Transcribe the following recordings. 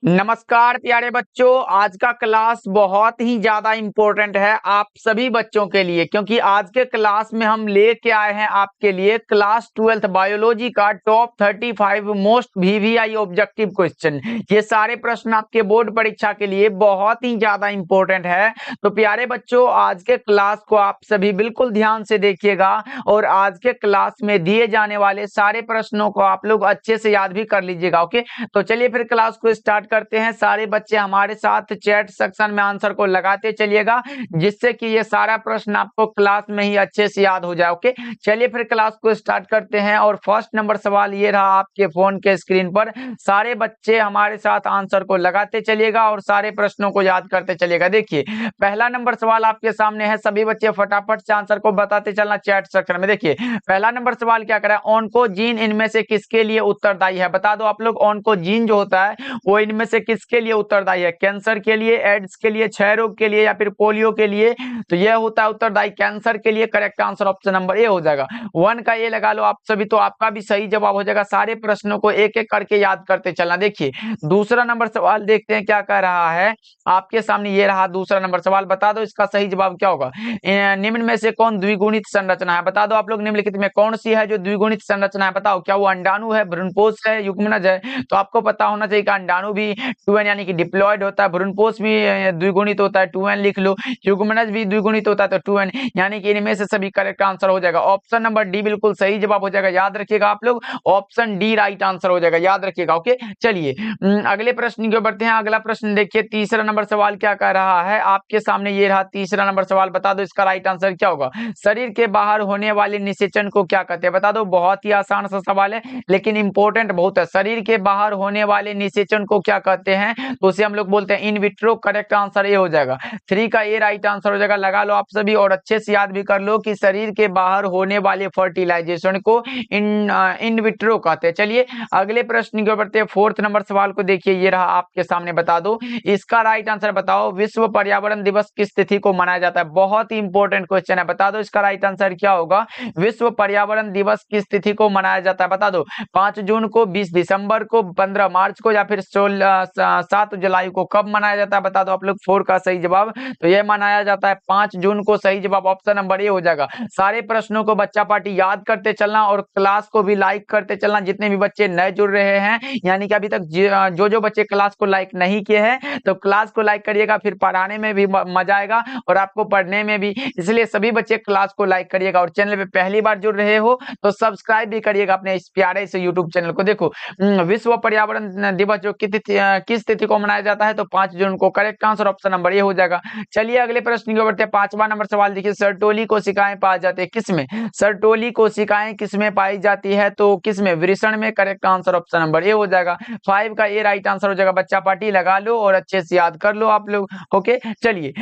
नमस्कार प्यारे बच्चों। आज का क्लास बहुत ही ज्यादा इम्पोर्टेंट है आप सभी बच्चों के लिए, क्योंकि आज के क्लास में हम लेके आए हैं आपके लिए क्लास 12th बायोलॉजी का top 35 most VVI objective question. ये सारे प्रश्न आपके बोर्ड परीक्षा के लिए बहुत ही ज्यादा इम्पोर्टेंट है। तो प्यारे बच्चों, आज के क्लास को आप सभी बिल्कुल ध्यान से देखिएगा और आज के क्लास में दिए जाने वाले सारे प्रश्नों को आप लोग अच्छे से याद भी कर लीजिएगा। ओके, तो चलिए फिर क्लास को स्टार्ट करते हैं। सारे बच्चे हमारे साथ चैट सेक्शन में आंसर को लगाते चलिएगा, जिससे कि ये सारा प्रश्न आपको क्लास में ही अच्छे से याद हो जाए। ओके, चलिए फिर क्लास को स्टार्ट करते हैं। और फर्स्ट नंबर सवाल ये रहा आपके फोन के स्क्रीन पर। सारे बच्चे हमारे साथ आंसर को लगाते चलिएगा और सारे प्रश्नों को याद करते चलिएगा। देखिए, पहला नंबर सवाल आपके सामने है। सभी बच्चे फटाफट से आंसर को बताते चलना चैट सेक्शन में। देखिए, पहला नंबर सवाल क्या करा है, ऑन्कोजीन इनमें से किसके लिए उत्तरदायी है? बता दो आप लोग। ऑन्कोजीन जो होता है वो इनमें से किसके लिए उत्तरदायी है? कैंसर के लिए, एड्स के लिए, क्षय रोग के लिए या फिर पोलियो के लिए? तो यह होता है उत्तरदायी कैंसर के लिए। Correct answer option number A हो जाएगा। 1 का ए लगा लो आप सभी, तो आपका भी सही जवाब हो जाएगा। सारे प्रश्नों को एक एक करके याद करते चलना। देखिए, दूसरा नंबर सवाल देखते हैं क्या कह रहा है आपके सामने। ये रहा दूसरा नंबर सवाल। बता दो इसका सही जवाब क्या होगा। निम्न में से कौन द्विगुणित संरचना है? बता दो आप लोग, निम्नलिखित में कौन सी है जो द्विगुणित संरचना है? बताओ, क्या वो अंडाणु है, भ्रूणपोष है, युग्मनज है? तो आपको पता होना चाहिए कि अंडाणु भी 2n यानी कि डिप्लॉयड होता है, भ्रूणपोष भी द्विगुणित होता है, 2n लिख लो, युग्मनज भी द्विगुणित होता है तो 2n, यानी कि इनमें से सभी करेक्ट आंसर हो जाएगा। ऑप्शन नंबर डी बिल्कुल सही जवाब हो जाएगा। याद रखिएगा आप लोग, ऑप्शन डी राइट आंसर हो जाएगा, याद रखिएगा। ओके, चलिए अगले प्रश्न की ओर बढ़ते हैं। अगला प्रश्न देखिए, तीसरा नंबर सवाल क्या कह रहा है आपके सामने। ये रहा तीसरा नंबर सवाल। बता दो इसका राइट आंसर क्या होगा। शरीर के बाहर होने वाले निषेचन को क्या कहते हैं? बता दो। बहुत ही आसान सा सवाल है लेकिन इंपॉर्टेंट बहुत है। शरीर के बाहर होने वाले निषेचन को क्या कहते हैं? तो उसे हम लोग बोलते हैं इन विट्रो। करेक्ट आंसर ये हो जाएगा। 3 का ए राइट आंसर हो जाएगा। लगा लो आप सभी और अच्छे से याद भी कर लो कि शरीर के बाहर होने वाले फर्टिलाइजेशन को इन विट्रो कहते हैं। चलिए अगले प्रश्न की ओर बढ़ते हैं। फोर्थ नंबर सवाल को देखिए, ये रहा आपके सामने। बता दो इसका राइट आंसर बताओ। विश्व पर्यावरण दिवस किस तिथि को मनाया जाता है? बहुत ही इंपॉर्टेंट क्वेश्चन है। बता दो इसका राइट आंसर क्या होगा। विश्व पर्यावरण दिवस किस तिथि को मनाया जाता है? बता दो। 5 जून को, 20 दिसंबर को, 15 मार्च को या फिर 7 जुलाई को? कब मनाया जाता है बता दो आप लोग। 4 का सही जवाब तो यह मनाया जाता है 5 जून को। सही जवाब ऑप्शन नंबर ए हो जाएगा। सारे प्रश्नों को बच्चा पार्टी याद करते चलना और क्लास को भी लाइक करते चलना। जितने भी बच्चे नए जुड़ रहे हैं, यानी कि अभी तक जो जो बच्चे क्लास को लाइक नहीं किए हैं, तो क्लास को लाइक करिएगा, फिर पढ़ाने में भी मजा आएगा और आपको पढ़ने में भी। इसलिए सभी बच्चे क्लास को लाइक करिएगा और चैनल पे पहली बार जुड़ रहे हो तो सब्सक्राइब भी करिएगा अपने इस प्यारे से यूट्यूब चैनल को। देखो, विश्व पर्यावरण दिवस जो किस तिथि को मनाया जाता है? तो 5 जून को। Correct answer option number A हो जाएगा। चलिए अगले प्रश्न की ओर बढ़ते हैं। 5वां नंबर सवाल देखिए, सर्टोली कोशिकाएं पाई जाती है किसमें? सर्टोली कोशिकाएं किसमें पाई जाती है? तो किसमें? वृषण में। Correct answer option number A हो जाएगा। 5 का ए राइट आंसर हो जाएगा। बच्चा पार्टी लगा लो और अच्छे से याद कर लो आप लोग। ओके, चलिए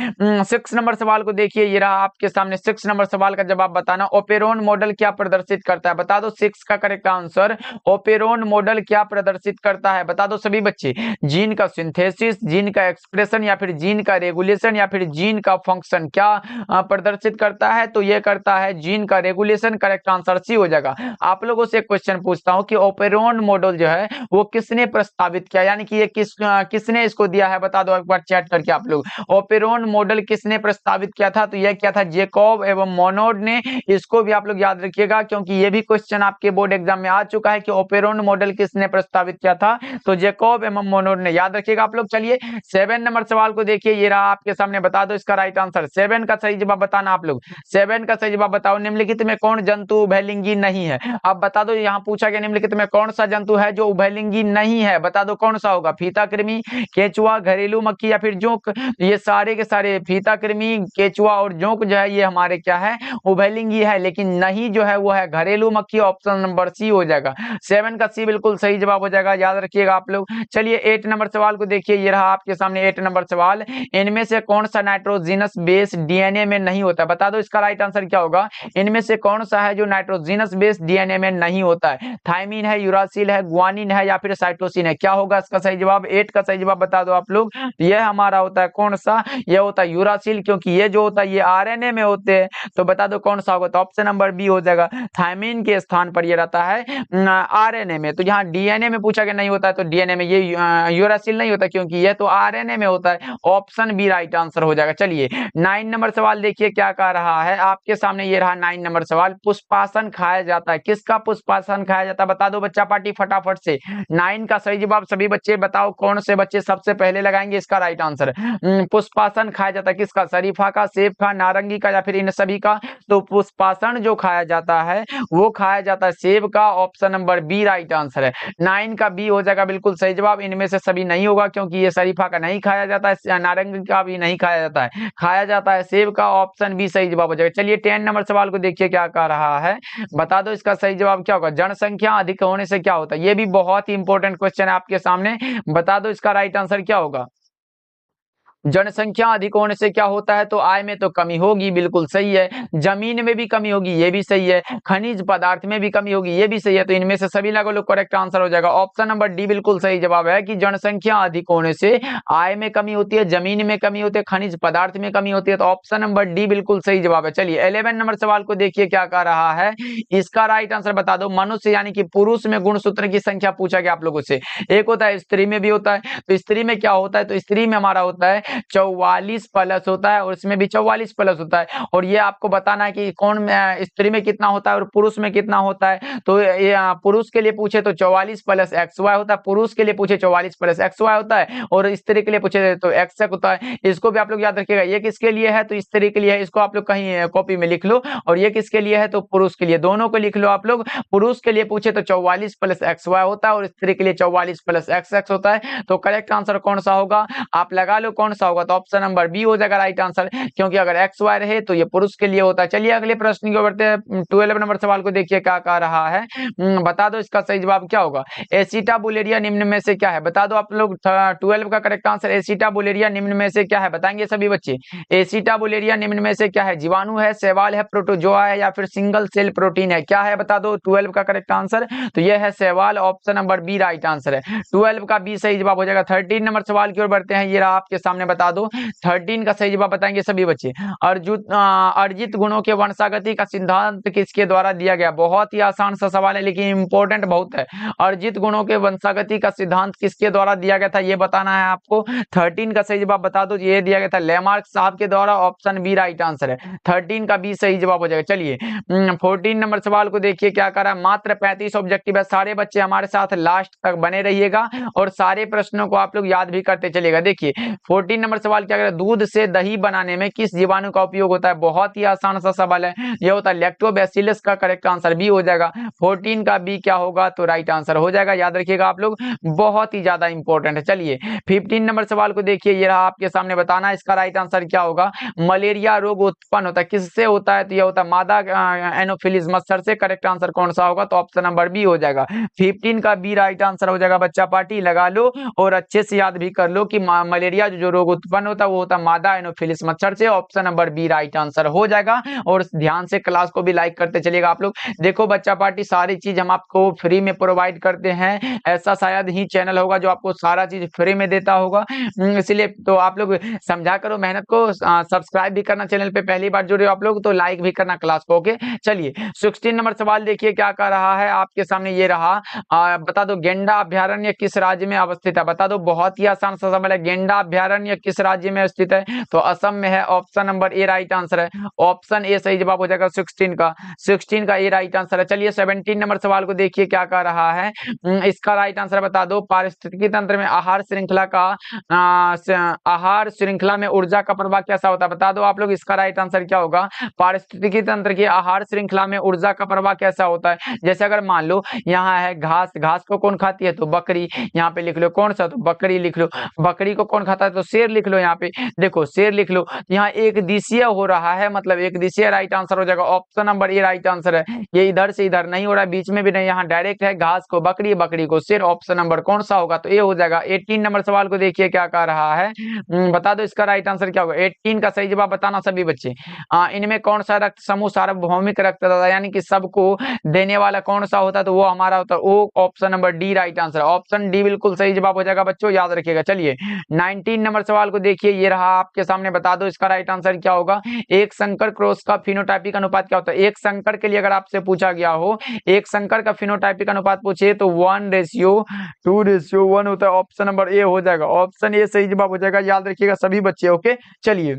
6 नंबर सवाल को देखिए, ये रहा आपके सामने। 6 नंबर सवाल का जवाब बताना। ओपेरोन मॉडल क्या प्रदर्शित करता है? बता दो 6 का करेक्ट आंसर। ओपेरोन मॉडल क्या प्रदर्शित करता है? बता दो सभी बच्चे। जीन का सिंथेसिस, जीन का एक्सप्रेशन या फिर जीन का रेगुलेशन या फिर जीन का फंक्शन क्या प्रदर्शित करता है? तो यह करता है जीन का रेगुलेशन। करेक्ट आंसर सी हो जाएगा। आप लोगों से एक क्वेश्चन पूछता हूं कि ओपेरोन मॉडल जो है वो किसने प्रस्तावित किया, यानी कि ये किसने इसको दिया है? बता दो एक बार चैट करके आप लोग। ओपेरोन मॉडल किसने प्रस्तावित किया था? तो यह क्या था? जेकॉब एवं मोनोड ने। इसको भी आप लोग याद रखिएगा क्योंकि ये भी क्वेश्चन आपके बोर्ड एग्जाम में आ चुका है कि ओपेरोन मॉडल किसने प्रस्तावित किया था? तो जेकॉब एवं मोनोड ने। याद रखिएगा आप लोग। चलिए 7 नंबर सवाल को देखिए, ये रहा आपके सामने। बता दो इसका राइट आंसर। 7 का सही जवाब बताना आप लोग। 7 का सही जवाब बताओ। निम्नलिखित में कौन जंतु उभयलिंगी नहीं है? अब बता दो, यहाँ पूछा गया निम्नलिखित में कौन सा जंतु है जो उभयलिंगी नहीं है? बता दो कौन सा होगा। फीता कृमि, केचुआ, घरेलू मक्खी या फिर जोंक? ये सारे के सारे फीता कृमि, केचुआ और जोंक जो है ये हमारे क्या है? उभयलिंगी है। लेकिन नहीं जो है वो है घरेलू मक्खी। ऑप्शन नंबर सी हो जाएगा। 7 का सी बिल्कुल सही जवाब हो जाएगा। याद रखिएगा आप लोग। चलिए 8 नंबर सवाल को देखिए, ये रहा आपके सामने 8 नंबर सवाल। इनमें से कौन सा नाइट्रोजीनस बेस डीएनए में नहीं होता? बता दो इसका राइट आंसर क्या होगा। इनमें से कौन सा है जो नाइट्रोजीनस बेस डीएनए में नहीं होता है? थाइमिन है, यूरासिल है, ग्वानिन है या फिर साइटोसिन है? क्या होगा इसका सही जवाब? 8 का सही जवाब बता दो आप लोग। यह हमारा होता है कौन सा? यह होता है यूरासिल, क्योंकि ये जो होता है ये आरएनए में होते हैं। तो बता दो कौन सा होगा। तो ऑप्शन नंबर बी हो जाएगा। थाइमिन के स्थान पर ये रहता है आरएनए में। तो यहाँ डीएनए में पूछा गया नहीं होता है तो डीएनए में ये यूरासिल नहीं होता, क्योंकि यह तो आरएनए में होता है। ऑप्शन बी राइट आंसर हो जाएगा। चलिए 9 नंबर सवाल देखिए क्या कह रहा है आपके सामने, ये रहा 9 नंबर सवाल। पुष्पासन खाया जाता है, किसका पुष्पासन खाया जाता है बता दो बच्चा पार्टी फटाफट से। 9 का सही जवाब सभी बच्चे बताओ, कौन से बच्चे सबसे पहले लगाएंगे इसका राइट आंसर। पुष्पासन खाया जाता है किसका, शरीफा का, सेब का, नारंगी का, या फिर इन सभी का। तो पुष्पासन जो खाया जाता है वो खाया जाता है सेब का। Option number B right answer है। 9 का बी हो जाएगा बिल्कुल सही जवाब। इनमें से सभी नहीं होगा, क्योंकि ये शरीफा का नहीं खाया जाता है, नारंगी का भी नहीं खाया जाता है, खाया जाता है सेब का। ऑप्शन बी सही जवाब हो जाएगा। चलिए 10 नंबर सवाल को देखिए क्या कह रहा है, बता दो इसका सही जवाब क्या होगा। जनसंख्या अधिक होने से क्या होता है, ये भी बहुत ही इंपॉर्टेंट क्वेश्चन है आपके सामने, बता दो इसका राइट आंसर क्या होगा। जनसंख्या अधिक होने से क्या होता है, तो आय में तो कमी होगी, बिल्कुल सही है। जमीन में भी कमी होगी, ये भी सही है। खनिज पदार्थ में भी कमी होगी, ये भी सही है। तो इनमें से सभी लगो करेक्ट आंसर हो जाएगा। ऑप्शन नंबर डी बिल्कुल सही जवाब है कि जनसंख्या अधिक होने से आय में कमी होती है, जमीन में कमी होती है, खनिज पदार्थ में कमी होती है। तो ऑप्शन नंबर डी बिल्कुल सही जवाब है। चलिए 11 नंबर सवाल को देखिए क्या कह रहा है, इसका राइट आंसर बता दो। मनुष्य यानी कि पुरुष में गुणसूत्र की संख्या पूछा गया आप लोगों से। एक होता है स्त्री में भी होता है, तो स्त्री में क्या होता है, तो स्त्री में हमारा होता है 44 प्लस होता है, और इसमें भी 44 प्लस होता है। और ये आपको बताना है कि कौन स्त्री में कितना होता है और पुरुष में कितना होता है। तो ये पुरुष के लिए पूछे तो 44 प्लस एक्स वाई होता है, पुरुष के लिए पूछे 44 प्लस एक्स वाई होता है, और स्त्री के लिए पूछे तो एक्स होता है। इसको भी आप लोग याद रखिएगा। ये किसके लिए है, तो स्त्री के लिए है, इसको आप लोग कहीं कॉपी में लिख लो। और ये किसके लिए है, तो पुरुष के लिए, दोनों को लिख लो आप लोग। पुरुष के लिए पूछे तो 44 प्लस एक्स वाई होता है, और स्त्री के लिए 44 प्लस एक्स एक्स होता है। तो करेक्ट आंसर कौन सा होगा, आप लगा लो कौन सा होगा। तो ऑप्शन नंबर बी हो जाएगा राइट आंसर, क्योंकि अगर एक्स वाई रहे तो ये पुरुष के लिए होता है। चलिए अगले प्रश्न की ओर बढ़ते हैं। 12 नंबर सवाल को देखिए क्या कह रहा है, बता दो इसका सही जवाब क्या होगा। एसिटाबुलेरिया निम्न में से क्या है, बता दो आप लोग। 12 का करेक्ट आंसर एसिटाबुलेरिया निम्न में से क्या है, बताएंगे सभी बच्चे। एसिटाबुलेरिया निम्न में से क्या है, जीवाणु है, शैवाल है, प्रोटोजोआ है, या फिर सिंगल सेल प्रोटीन है, क्या है बता दो। 12 का करेक्ट आंसर तो यह है शैवाल। Option number B right answer है। 12 का बी सही जवाब हो जाएगा। 13 नंबर सवाल की ओर बढ़ते हैं, ये रहा आपके सामने, बता दो। 13 का सही जवाब बताएंगे सभी बच्चे। अर्जित गुणों के वंशागति का सिद्धांत किसके द्वारा दिया गया, बहुत ही आसान सा सवाल है लेकिन इंपॉर्टेंट बहुत है। अर्जित गुणों के वंशागति का सिद्धांत किसके द्वारा दिया गया था, ये बताना है आपको। 13 का सही जवाब बता दो, ये दिया गया था लेमार्क साहब के द्वारा। ऑप्शन बी राइट आंसर है। 13 का बी सही जवाब हो जाएगा। चलिए 14 नंबर सवाल को देखिए क्या कर रहा है, मात्र 35 ऑब्जेक्टिव है। सारे बच्चे हमारे साथ लास्ट तक बने रहिएगा और सारे प्रश्नों को आप लोग याद भी करते चलिएगा। देखिए 14 नंबर सवाल क्या कर रहा है, दूध से दही बनाने में किस जीवाणु का उपयोग होता है, बहुत ही आसान सा सवाल है। यह होता है लैक्टोबैसिलस का करेक्ट आंसर बी हो जाएगा। 14 का बी क्या होगा, तो राइट आंसर हो जाएगा। याद रखिएगा आप लोग, बहुत ही ज्यादा इंपॉर्टेंट है। चलिए 15 नंबर सवाल को देखिए, ये रहा आपके सामने, बताना इसका राइट आंसर क्या होगा। मलेरिया रोग उत्पन्न होता है किससे होता है, तो यह होता है मादा एनोफिलिस मच्छर से। करेक्ट आंसर कौन सा होगा, तो ऑप्शन नंबर बी हो जाएगा। 15 का बी राइट आंसर हो जाएगा। बच्चा पार्टी लगा लो और अच्छे से याद भी कर लो कि मलेरिया जो रोग उत्पन्न होता है वो होता है मादा एनोफिलिस मच्छर से। Option number B right answer हो जाएगा। और ध्यान से क्लास को भी लाइक करते चलिएगा आप लोग। देखो बच्चा पार्टी, सारी चीज हम आपको फ्री में प्रोवाइड करते हैं, ऐसा शायद ही चैनल होगा जो आपको सारा चीज फ्री में देता होगा। इसलिए तो आप लोग समझा करो मेहनत को, सब्सक्राइब भी करना, चैनल पे पहली बार जुड़े हो आप लोग तो लाइक भी करना क्लास को। ओके चलिए 16 नंबर सवाल देखिए क्या कर रहा है आपके सामने, ये रहा। बता दो गेंडा अभ्यारण्य किस राज्य में अवस्थित है, बता दो। बहुत ही आसान सा सवाल है, गेंडा अभ्यारण्य किस राज्य में स्थित है, तो असम में है। Option number A right answer है। ऑप्शन ए सही जवाब हो जाएगा 16 का ए राइट आंसर है। चलिए 17 नंबर सवाल को देखिए क्या कर रहा है, इसका राइट आंसर बता दो। पारिस्थितिकी तंत्र में आहार श्रृंखला में ऊर्जा का प्रवाह कैसा होता है, बता दो आप लोग। इसका राइट आंसर क्या होगा, पारिस्थितिकी तंत्र की आहार श्रृंखला में ऊर्जा का प्रवाह कैसा होता है। जैसे अगर मान लो यहाँ है घास, घास को कौन खाती है, तो बकरी। यहाँ पे लिख लो कौन सा, तो बकरी लिख लो। बकरी को कौन खाता है, तो शेर लिख लो। यहाँ पे देखो शेर लिख लो। यहाँ एक दिशीय हो रहा है, मतलब एक दिशीय राइट आंसर हो जाएगा। Option number A right answer है। ये इधर से इधर नहीं हो रहा है, बीच में भी नहीं, यहाँ डायरेक्ट है। घास को बकरी, बकरी को शेर। ऑप्शन नंबर कौन सा होगा, तो ए हो जाएगा। 18 नंबर सवाल को देखिए क्या कह रहा है, बता दो इसका राइट आंसर क्या होगा। 18 का सही जवाब बताना सभी बच्चे। इनमें कौन सा रक्त समूह सार्वभौमिक रक्तदाता यानी कि सबको देने वाला कौन सा होता है, तो वो हमारा होता है वो। Option number D right answer. Option D बिल्कुल सही जवाब हो जाएगा बच्चों, याद रखिएगा। चलिए 19 नंबर सवाल सवाल को देखिए, ये रहा आपके सामने, बता दो इसका राइट आंसर क्या होगा। एक संकर क्रॉस का फिनोटाइपिक अनुपात क्या होता है। एक संकर के लिए अगर आपसे पूछा गया हो, एक संकर का फिनोटाइपिक अनुपात पूछे तो 1:2:1 होता है। ऑप्शन नंबर ए हो जाएगा, ऑप्शन ए सही जवाब हो जाएगा, याद रखिएगा सभी बच्चे। ओके चलिए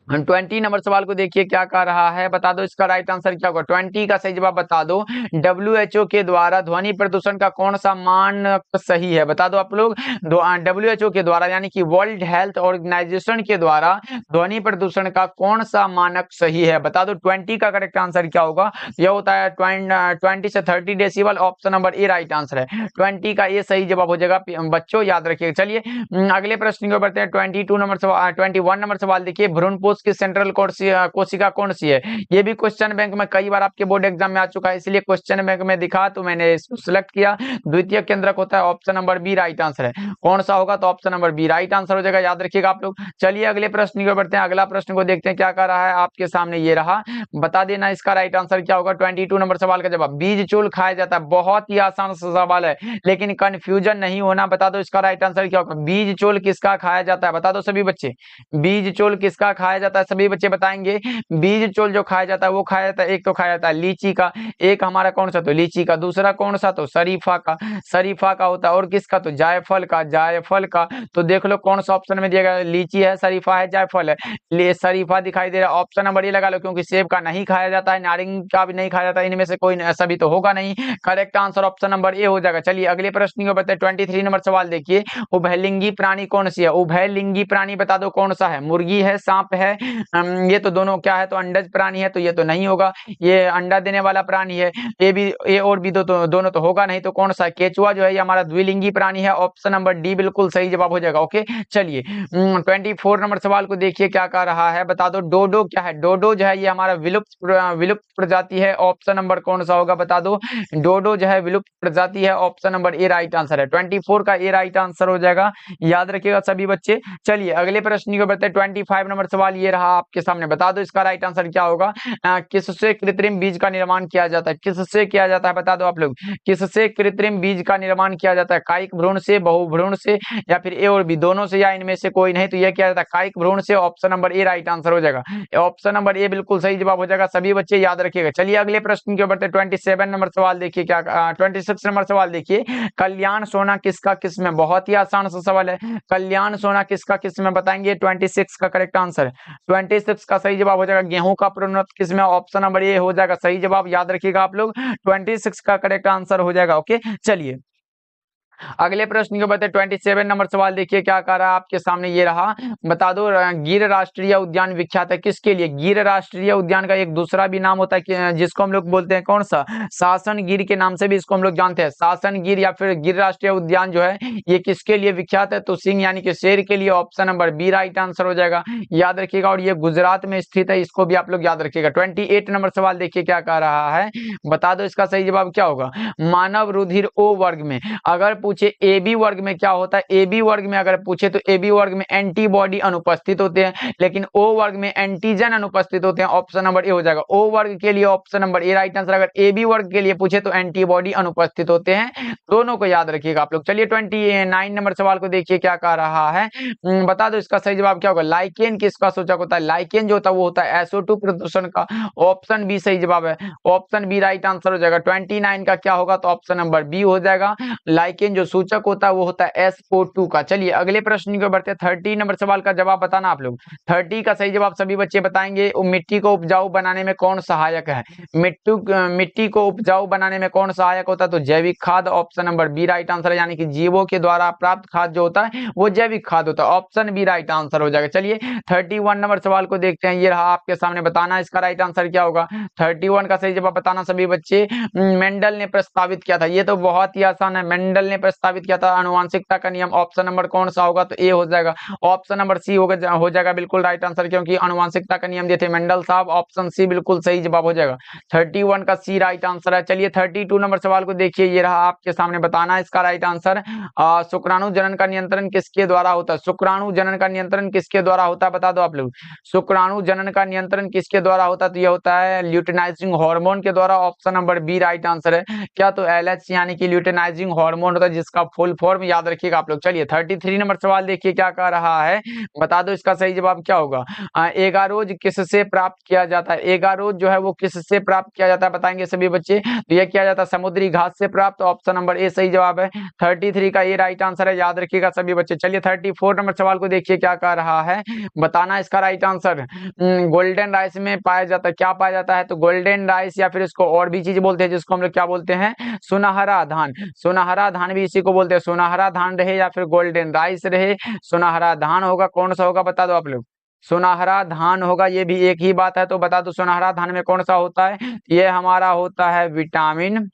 20 नंबर सवाल को देखिए क्या कह रहा है, बता दो इसका राइट आंसर क्या होगा। 20 का सही जवाब बता दो। WHO के द्वारा ध्वनि प्रदूषण का कौन सा मानक सही है, बता दो आप लोग। WHO के द्वारा यानी कि वर्ल्ड हेल्थ ऑर्गेनाइजेशन के द्वारा ध्वनि प्रदूषण का कौन सा मानक सही है, बता दो। 20 का करेक्ट आंसर क्या होगा, यह होता है 20 से 30 decibel. Option number A right answer है, 20 का ये सही जवाब हो जाएगा बच्चों, याद रखिएगा। चलिए अगले प्रश्न को बढ़ते हैं। 21 नंबर सवाल देखिए, भ्रूणपोष की सेंट्रल कोशिका कौन सी है। ये भी क्वेश्चन बैंक में कई बार आपके बोर्ड एग्जाम में आ चुका है, इसलिए क्वेश्चन बैंक में दिखा तो मैंने इसको सिलेक्ट किया। द्वितीय केंद्रक होता है, option number B right answer है। कौन सा होगा, तो option number B right answer हो जाएगा, याद रखिएगा आप लोग। चलिए अगले प्रश्न को बढ़ते हैं। अगला प्रश्न को देखते हैं क्या कर रहा है आपके सामने, ये रहा, बता देना इसका राइट आंसर क्या होगा। 22 नंबर सवाल का जवाब, बीज चूल खाया जाता है। बहुत ही आसान सवाल है, लेकिन कंफ्यूजन नहीं होना। बता दो इसका राइट आंसर क्या होगा। बीज चूल किसका खाया जाता है, बता दो सभी बच्चे। बीज चूल किसका खाया जाता है, सभी बच्चे बताएंगे। बीज चोल जो खाया जाता है वो खाया जाता है, एक तो खाया जाता है लीची का, एक हमारा कौन सा, तो लीची का। दूसरा कौन सा, तो शरीफा का, शरीफा का होता है। और किसका, तो जायफल का, जायफल का। तो देख लो कौन सा ऑप्शन में दिया गया, लीची है, शरीफा है, जायफल है। ले शरीफा दिखाई दे रहा है, ऑप्शन नंबर ये लगा लो, क्योंकि सेब का नहीं खाया जाता है, नारंगी का भी नहीं खाया जाता है, इनमें से कोई ऐसा भी तो होगा नहीं। Correct answer option number A हो जाएगा। चलिए अगले प्रश्न को बताए। 23 नंबर सवाल देखिए, उभयलिंगी प्राणी कौन सी है। उभयलिंगी प्राणी बता दो कौन सा है। मुर्गी है, सांप है, ये तो दोनों क्या है, तो अंडज प्राणी है, तो ये तो नहीं होगा। ये अंडा देने वाला प्राणी है, ये भी, ये और भी दोनों तो होगा नहीं। तो कौन सा, केचुआ जो है ये हमारा द्विलिंगी प्राणी है। ऑप्शन नंबर डी बिल्कुल सही जवाब हो जाएगा। ओके चलिए 24 नंबर सवाल को देखिए क्या कह रहा है, बता दो। डोडो क्या है। डोडो जो है ये हमारा विलुप्त प्रजाति है। ऑप्शन नंबर कौन सा होगा, बता दो। डोडो जो है विलुप्त प्रजाति है, option number A right answer है। 24 का ए राइट आंसर हो जाएगा, याद रखिएगा सभी बच्चे। चलिए अगले प्रश्न को बढ़ते हैं। 25 नंबर सवाल ये रहा आपके सामने, बता दो इसका राइट आंसर क्या होगा। किससे कृत्रिम बीज का निर्माण किया जाता है, किससे किया जाता है, बता दो आप लोग। किससे कृत्रिम बीज का निर्माण किया जाता है। कायिक भ्रूण से, बहुभ्रूण से, या फिर ए और बी दोनों से, या इनमें से कोई नहीं। तो यह किया जाता है कायिक भ्रूण से। Option number A right answer हो जाएगा, ऑप्शन नंबर ए बिल्कुल सही जवाब हो जाएगा, सभी बच्चे याद रखिएगा। चलिए अगले प्रश्न के ऊपर 27 नंबर सवाल देखिए क्या 26 नंबर सवाल देखिए, कल्याण सोना किसका किस्म है। बहुत ही आसान सा सवाल है, कल्याण सोना किसका किस्म है बताएंगे। 26 का करेक्ट आंसर, 26 का सही जवाब हो जाएगा गेहूं का प्रोन्नत किस्म है। ऑप्शन नंबर ए हो जाएगा सही जवाब, याद रखिएगा आप लोग। 26 का करेक्ट आंसर हो जाएगा। ओके चलिए अगले प्रश्न के बाद 27 नंबर सवाल देखिए क्या कह रहा है आपके सामने, ये रहा, बता दो। गिर राष्ट्रीय उद्यान विख्यात है किसके लिए। गिर राष्ट्रीय उद्यान का एक दूसरा भी नाम होता है जिसको हम लोग बोलते हैं कौन सा, सासन गिर के नाम से भी इसको हम लोग जानते हैं। सासन गिर या फिर गिर राष्ट्रीय उद्यान जो है ये किसके लिए विख्यात है, तो सिंह यानी कि शेर के लिए। Option number B right answer हो जाएगा, याद रखिएगा। और ये गुजरात में स्थित है, इसको भी आप लोग याद रखिएगा। 28 नंबर सवाल देखिए क्या कह रहा है, बता दो इसका सही जवाब क्या होगा। मानव रुधिर ओ वर्ग में अगर पूछे ए बी वर्ग में क्या होता है, ए बी वर्ग में अगर पूछे तो ए बी वर्ग में एंटीबॉडी अनुपस्थित होते हैं, लेकिन ओ वर्ग में एंटीजन अनुपस्थित होते हैं। ऑप्शन नंबर ए हो जाएगा। ओ वर्ग के लिए option number A right answer, अगर ए बी वर्ग के लिए पूछे तो एंटीबॉडी अनुपस्थित होते हैं, दोनों को याद रखिएगा आप लोग। चलिए 29 नंबर सवाल को देखिए क्या कह रहा है, बता दो इसका सही जवाब क्या होगा। लाइकेन किसका सूचक होता है। लाइकेन जो होता है वो होता है SO2 प्रदूषण का। ऑप्शन बी सही जवाब है, ऑप्शन बी राइट आंसर हो जाएगा। 29 का क्या होगा, तो ऑप्शन नंबर बी हो जाएगा। लाइकेन जो सूचक होता है वो होता है SO2 का। चलिए अगले प्रश्न को बढ़ते हैं। 30 नंबर सवाल का जवाब बताना आप लोग। 30 का सही जवाब सभी बच्चे बताएंगे। मिट्टी को उपजाऊ बनाने में कौन सहायक है। मिट्टी को उपजाऊ बनाने में कौन सहायक होता है, तो जैविक खाद। Option number B right answer है, यानी कि जीवों के द्वारा प्राप्त खाद जो होता है वो जैविक खाद होता है। ऑप्शन बी राइट आंसर हो जाएगा। चलिए 31 नंबर सवाल को देखते हैं, ये रहा आपके सामने, बताना इसका राइट आंसर क्या होगा। 31 का सही जवाब बताना सभी बच्चे। मेंडल ने प्रस्तावित किया था, ये तो बहुत ही आसान है। मेंडल ने प्रस्तावित किया था आनुवांशिकता का नियम। ऑप्शन नंबर कौन सा होगा, तो ए हो जाएगा। ऑप्शन नंबर सी हो जाएगा बिल्कुल राइट आंसर, क्योंकि आनुवांशिकता का नियम दिए थे मेंडल साहब। ऑप्शन सी बिल्कुल सही जवाब हो जाएगा, 31 का सी राइट आंसर है। चलिए 32 नंबर सवाल को देखिए, ये रहा आपके सामने, बताना इसका राइट आंसर। शुक्राणु जनन का नियंत्रण किसके द्वारा होता है। शुक्राणु जनन का नियंत्रण किसके द्वारा होता है, बता दो आप लोग। शुक्राणु जनन का नियंत्रण किसके द्वारा होता है, तो यह होता है ल्यूटिनाइजिंग हार्मोन के द्वारा। Option number B right answer है। क्या, तो LH यानी कि ल्यूटिनाइजिंग हार्मोन होता है जिसका फुल फॉर्म याद रखिएगा आप लोग। चलिए 33 नंबर सवाल देखिए क्या कह रहा है, बता दो इसका सही जवाब क्या होगा। एगारोज किससे प्राप्त किया जाता है? एगारोज जो है वो किससे प्राप्त किया जाता है बताएंगे सभी बच्चे। तो यह किया जाता है समुद्री घास से प्राप्त। ऑप्शन नंबर ए सही जवाब है। 33 का ये राइट आंसर है, याद रखिएगा सभी बच्चे। चलिए 34 नंबर सवाल को देखिए क्या कह रहा है, बताना इसका राइट आंसर। गोल्डन राइस में पाया जाता है, क्या पाया जाता है? तो गोल्डन राइस, या फिर इसको और भी चीज बोलते हैं जिसको हम लोग क्या बोलते हैं, सुनहरा धान। सुनहरा धान भी इसी को बोलते हैं। सुनहरा धान रहे या फिर गोल्डन राइस रहे, सुनहरा धान होगा। कौन सा होगा बता दो आप लोग। सुनहरा धान होगा, ये भी एक ही बात है। तो बता दो सुनहरा धान में कौन सा होता है? ये हमारा होता है विटामिन,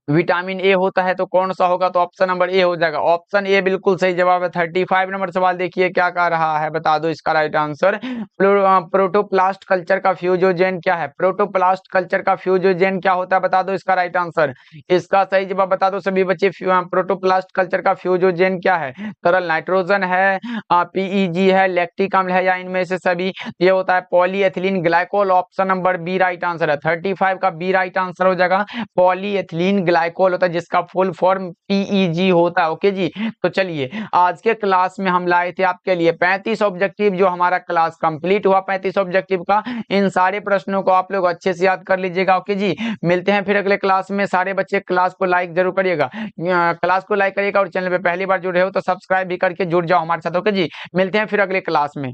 विटामिन ए होता है। तो कौन सा होगा? तो ऑप्शन नंबर ए हो जाएगा। ऑप्शन ए बिल्कुल सही जवाब है। 35 नंबर सवाल देखिए क्या कह रहा है, बता दो इसका राइट आंसर। प्रोटोप्लास्ट कल्चर का फ्यूजोजेन क्या है? प्रोटोप्लास्ट कल्चर का फ्यूजोजेन क्या होता है, बता दो इसका राइट आंसर। इसका सही जवाब बता दो सभी बच्चे। प्रोटोप्लास्ट कल्चर का फ्यूजोजेन क्या है? तरल नाइट्रोजन है, पीईजी है, लैक्टिक अम्ल है, या इनमें से सभी? ये होता है polyethylene glycol. Option number B right answer है। 35 का बी राइट आंसर हो जाएगा। पॉलीएथिलीन ग्लाइकोल होता है जिसका फुल फॉर्म पीईजी होता है। ओके जी। तो चलिए आज के क्लास में हम लाए थे आपके लिए 35 ऑब्जेक्टिव, जो हमारा क्लास कंप्लीट हुआ 35 ऑब्जेक्टिव का। इन सारे प्रश्नों को आप लोग अच्छे से याद कर लीजिएगा। ओके जी, मिलते हैं फिर अगले क्लास में। सारे बच्चे क्लास को लाइक जरूर करिएगा, क्लास को लाइक करिएगा, और चैनल पे पहली बार जुड़े हो तो सब्सक्राइब भी करके जुड़ जाओ हमारे साथ। ओके जी, मिलते हैं फिर अगले क्लास में।